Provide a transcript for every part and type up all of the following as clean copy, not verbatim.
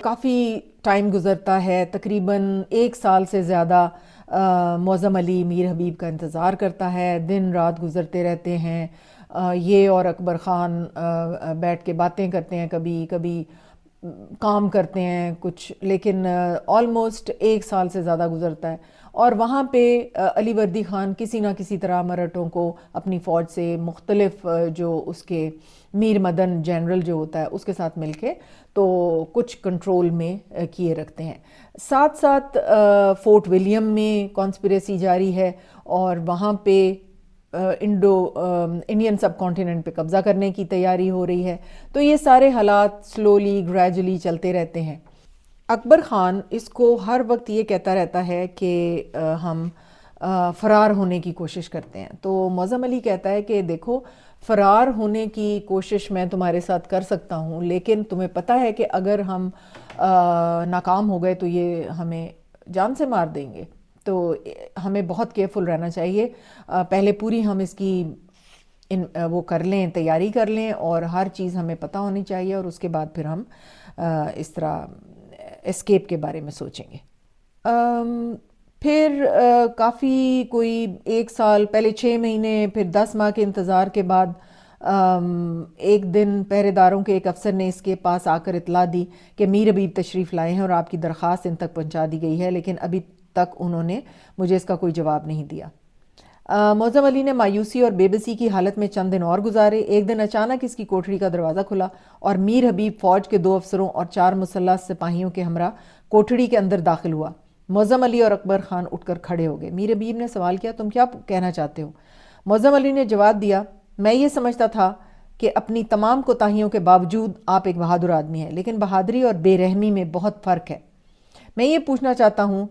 کافی time گزرتا ہے، تقریباً 1 سال سے زیادہ معظم علی میر حبیب کا انتظار کرتا ہے، دن رات گزرتے رہتے ہیں، یہ اور اکبر خان بیٹھ کے باتیں کرتے ہیں، کبھی کبھی کام کرتے ہیں کچھ، لیکن آلموسٹ 1 سال سے زیادہ گزرتا ہے، اور وہاں پہ علی وردی خان کسی نہ کسی طرح مرہٹوں کو اپنی فوج سے مختلف جو اس کے میر مدن جنرل جو ہوتا ہے اس کے ساتھ مل کے تو کچھ کنٹرول میں کیے رکھتے ہیں۔ ساتھ ساتھ فورٹ ولیم میں کانسپریسی جاری ہے، اور وہاں پہ انڈین سب کانٹیننٹ پہ قبضہ کرنے کی تیاری ہو رہی ہے۔ تو یہ سارے حالات سلولی گریجولی چلتے رہتے ہیں۔ اکبر خان اس کو ہر وقت یہ کہتا رہتا ہے کہ ہم فرار ہونے کی کوشش کرتے ہیں، تو معظم علی کہتا ہے کہ دیکھو، فرار ہونے کی کوشش میں تمہارے ساتھ کر سکتا ہوں، لیکن تمہیں پتہ ہے کہ اگر ہم ناکام ہو گئے تو یہ ہمیں جان سے مار دیں گے، تو ہمیں بہت کیئرفل رہنا چاہیے، پہلے پوری ہم اس کی وہ کر لیں، تیاری کر لیں، اور ہر چیز ہمیں پتہ ہونی چاہیے، اور اس کے بعد پھر ہم اس طرح اسکیپ کے بارے میں سوچیں گے۔ پھر کافی کوئی 1 سال پہلے 6 مہینے پھر 10 ماہ کے انتظار کے بعد ایک دن پہرے داروں کے ایک افسر نے اس کے پاس آ کر اطلاع دی کہ میر حبیب تشریف لائے ہیں اور آپ کی درخواست ان تک پہنچا دی گئی ہے، لیکن ابھی تک انہوں نے مجھے اس کا کوئی جواب نہیں دیا۔ معظم علی نے مایوسی اور بے بسی کی حالت میں چند دن اور گزارے۔ ایک دن اچانک اس کی کوٹھری کا دروازہ کھلا اور میر حبیب فوج کے 2 افسروں اور 4 مسلح سپاہیوں کے ہمراہ کوٹھڑی کے اندر داخل ہوا۔ معظم علی اور اکبر خان اٹھ کر کھڑے ہو گئے۔ میر حبیب نے سوال کیا، تم کیا کہنا چاہتے ہو؟ معظم علی نے جواب دیا، میں یہ سمجھتا تھا کہ اپنی تمام کوتاہیوں کے باوجود آپ ایک بہادر آدمی ہیں، لیکن بہادری اور بے رحمی میں بہت فرق ہے۔ میں یہ پوچھنا چاہتا ہوں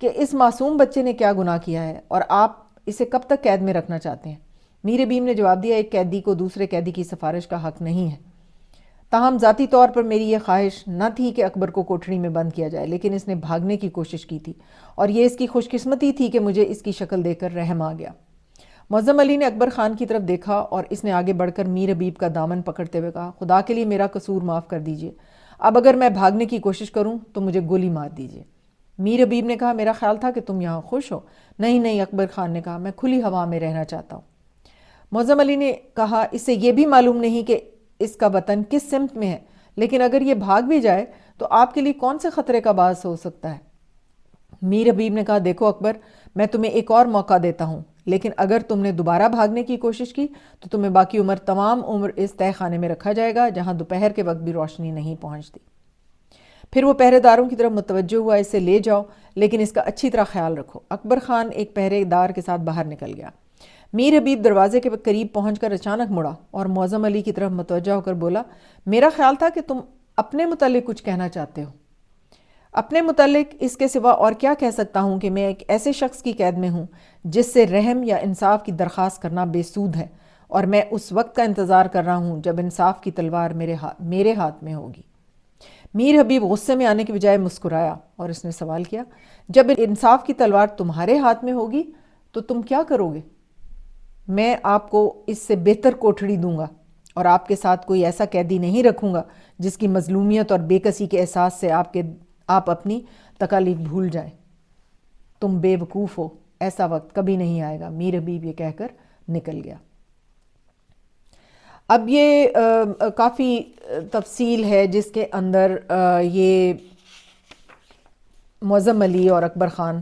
کہ اس معصوم بچے نے کیا گناہ کیا ہے اور آپ اسے کب تک قید میں رکھنا چاہتے ہیں؟ میر حبیب نے جواب دیا، ایک قیدی کو دوسرے قیدی کی سفارش کا حق نہیں ہے۔ تاہم ذاتی طور پر میری یہ خواہش نہ تھی کہ اکبر کو کوٹھڑی میں بند کیا جائے، لیکن اس نے بھاگنے کی کوشش کی تھی، اور یہ اس کی خوش قسمتی تھی کہ مجھے اس کی شکل دیکھ کر رحم آ گیا۔ معظم علی نے اکبر خان کی طرف دیکھا اور اس نے آگے بڑھ کر میر حبیب کا دامن پکڑتے ہوئے کہا، خدا کے لیے میرا قصور معاف کر دیجئے، اب اگر میں بھاگنے کی کوشش کروں تو مجھے گولی مار دیجئے۔ میر حبیب نے کہا، میرا خیال تھا کہ تم یہاں خوش ہو۔ نہیں نہیں، اکبر خان نے کہا، میں کھلی ہوا میں رہنا چاہتا ہوں۔ معظم علی نے کہا، اس سے یہ بھی معلوم نہیں کہ اس کا وطن کس سمت میں ہے، لیکن اگر یہ بھاگ بھی جائے تو آپ کے لیے کون سے خطرے کا باعث ہو سکتا ہے؟ میر حبیب نے کہا، دیکھو اکبر، میں تمہیں ایک اور موقع دیتا ہوں، لیکن اگر تم نے دوبارہ بھاگنے کی کوشش کی تو تمہیں باقی عمر تمام عمر اس تہہ خانے میں رکھا جائے گا جہاں دوپہر کے وقت بھی روشنی نہیں پہنچتی۔ پھر وہ پہرے داروں کی طرف متوجہ ہوا، اسے لے جاؤ، لیکن اس کا اچھی طرح خیال رکھو۔ اکبر خان ایک پہرے دار کے ساتھ باہر نکل گیا۔ میر حبیب دروازے کے قریب پہنچ کر اچانک مڑا اور معظم علی کی طرف متوجہ ہو کر بولا، میرا خیال تھا کہ تم اپنے متعلق کچھ کہنا چاہتے ہو۔ اپنے متعلق اس کے سوا اور کیا کہہ سکتا ہوں کہ میں ایک ایسے شخص کی قید میں ہوں جس سے رحم یا انصاف کی درخواست کرنا بے سود ہے، اور میں اس وقت کا انتظار کر رہا ہوں جب انصاف کی تلوار میرے ہاتھ میں ہوگی۔ میر حبیب غصے میں آنے کی بجائے مسکرایا اور اس نے سوال کیا، جب انصاف کی تلوار تمہارے ہاتھ میں ہوگی تو تم کیا کرو گے؟ میں آپ کو اس سے بہتر کوٹھڑی دوں گا اور آپ کے ساتھ کوئی ایسا قیدی نہیں رکھوں گا جس کی مظلومیت اور بے کسی کے احساس سے آپ اپنی تکالیف بھول جائیں۔ تم بے وقوف ہو، ایسا وقت کبھی نہیں آئے گا۔ میر حبیب یہ کہہ کر نکل گیا۔ اب یہ کافی تفصیل ہے جس کے اندر یہ معظم علی اور اکبر خان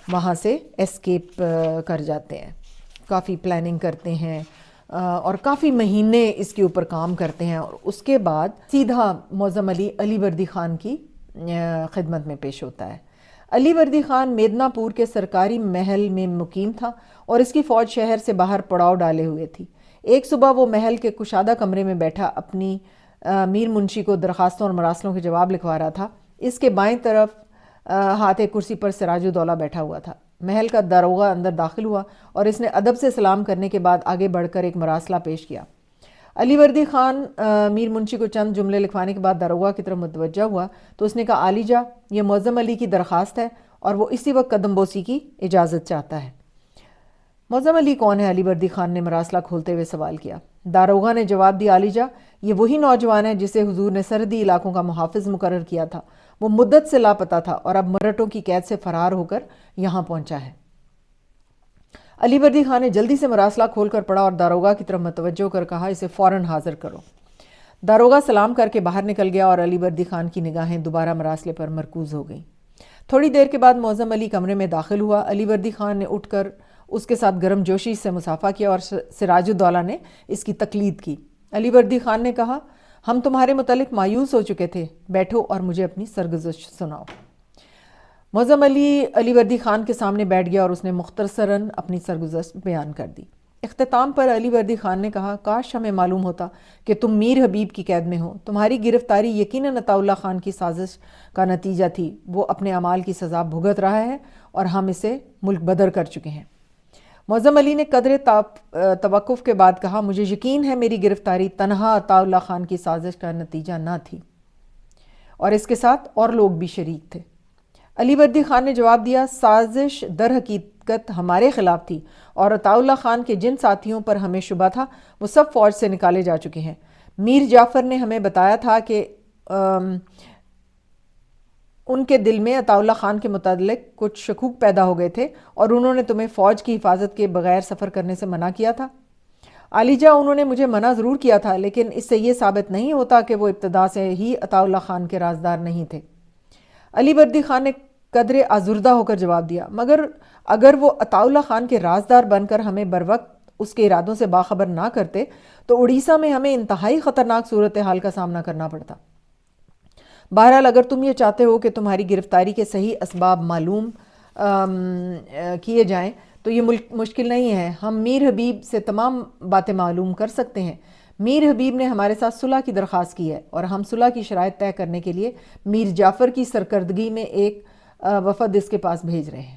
وہاں سے اسکیپ کر جاتے ہیں، کافی پلاننگ کرتے ہیں اور کافی مہینے اس کے اوپر کام کرتے ہیں، اور اس کے بعد سیدھا معظم علی علی وردی خان کی خدمت میں پیش ہوتا ہے۔ علی وردی خان میدنا پور کے سرکاری محل میں مقیم تھا اور اس کی فوج شہر سے باہر پڑاؤ ڈالے ہوئے تھی۔ ایک صبح وہ محل کے کشادہ کمرے میں بیٹھا اپنی میر منشی کو درخواستوں اور مراسلوں کے جواب لکھوا رہا تھا۔ اس کے بائیں طرف ہاتھ کرسی پر سراج الدولہ بیٹھا ہوا تھا۔ محل کا داروغہ اندر داخل ہوا اور اس نے ادب سے سلام کرنے کے بعد آگے بڑھ کر ایک مراسلہ پیش کیا۔ علی وردی خان میر منشی کو چند جملے لکھوانے کے بعد داروغہ کی طرف متوجہ ہوا تو اس نے کہا، عالی جا، یہ معظم علی کی درخواست ہے اور وہ اسی وقت قدم بوسی کی اجازت چاہتا ہے۔ معظم علی کون ہے؟ علی وردی خان نے مراسلہ کھولتے ہوئے سوال کیا۔ داروغہ نے جواب دیا، عالی جا، یہ وہی نوجوان ہے جسے حضور نے سرحدی علاقوں کا محافظ مقرر کیا تھا۔ وہ مدت سے لاپتہ تھا اور اب مرہٹوں کی قید سے فرار ہو کر یہاں پہنچا ہے۔ علی وردی خان نے جلدی سے مراسلہ کھول کر پڑھا اور داروغہ کی طرف متوجہ کر کہا اسے فوراً حاضر کرو۔ داروغہ سلام کر کے باہر نکل گیا اور علی وردی خان کی نگاہیں دوبارہ مراسلے پر مرکوز ہو گئیں۔ تھوڑی دیر کے بعد معظم علی کمرے میں داخل ہوا۔ علی وردی خان نے اٹھ کر اس کے ساتھ گرم جوشی سے مصافحہ کیا اور سراج الدولہ نے اس کی تقلید کی۔ علی وردی خان نے کہا ہم تمہارے متعلق مایوس ہو چکے تھے، بیٹھو اور مجھے اپنی سرگزشت سناؤ۔ معظم علی وردی خان کے سامنے بیٹھ گیا اور اس نے مختصراً اپنی سرگزشت بیان کر دی۔ اختتام پر علی وردی خان نے کہا کاش ہمیں معلوم ہوتا کہ تم میر حبیب کی قید میں ہو۔ تمہاری گرفتاری یقیناً عطا اللہ خان کی سازش کا نتیجہ تھی۔ وہ اپنے اعمال کی سزا بھگت رہا ہے اور ہم اسے ملک بدر کر چکے ہیں۔ معظم علی نے قدر توقف کے بعد کہا مجھے یقین ہے میری گرفتاری تنہا عطا اللہ خان کی سازش کا نتیجہ نہ تھی اور اس کے ساتھ اور لوگ بھی شریک تھے۔ علی وردی خان نے جواب دیا سازش در حقیقت ہمارے خلاف تھی اور عطا اللہ خان کے جن ساتھیوں پر ہمیں شبہ تھا وہ سب فوج سے نکالے جا چکے ہیں۔ میر جعفر نے ہمیں بتایا تھا کہ ان کے دل میں عطا اللہ خان کے متعلق کچھ شکوک پیدا ہو گئے تھے اور انہوں نے تمہیں فوج کی حفاظت کے بغیر سفر کرنے سے منع کیا تھا۔ عالیجہ انہوں نے مجھے منع ضرور کیا تھا لیکن اس سے یہ ثابت نہیں ہوتا کہ وہ ابتدا سے ہی عطا اللہ خان کے رازدار نہیں تھے۔ علی وردی خان نے قدر آزردہ ہو کر جواب دیا مگر اگر وہ عطا اللہ خان کے رازدار بن کر ہمیں بروقت اس کے ارادوں سے باخبر نہ کرتے تو اڑیسہ میں ہمیں انتہائی خطرناک صورتحال کا سامنا کرنا پڑتا۔ بہرحال اگر تم یہ چاہتے ہو کہ تمہاری گرفتاری کے صحیح اسباب معلوم کیے جائیں تو یہ مشکل نہیں ہے، ہم میر حبیب سے تمام باتیں معلوم کر سکتے ہیں۔ میر حبیب نے ہمارے ساتھ صلح کی درخواست کی ہے اور ہم صلح کی شرائط طے کرنے کے لیے میر جعفر کی سرکردگی میں ایک وفد اس کے پاس بھیج رہے ہیں۔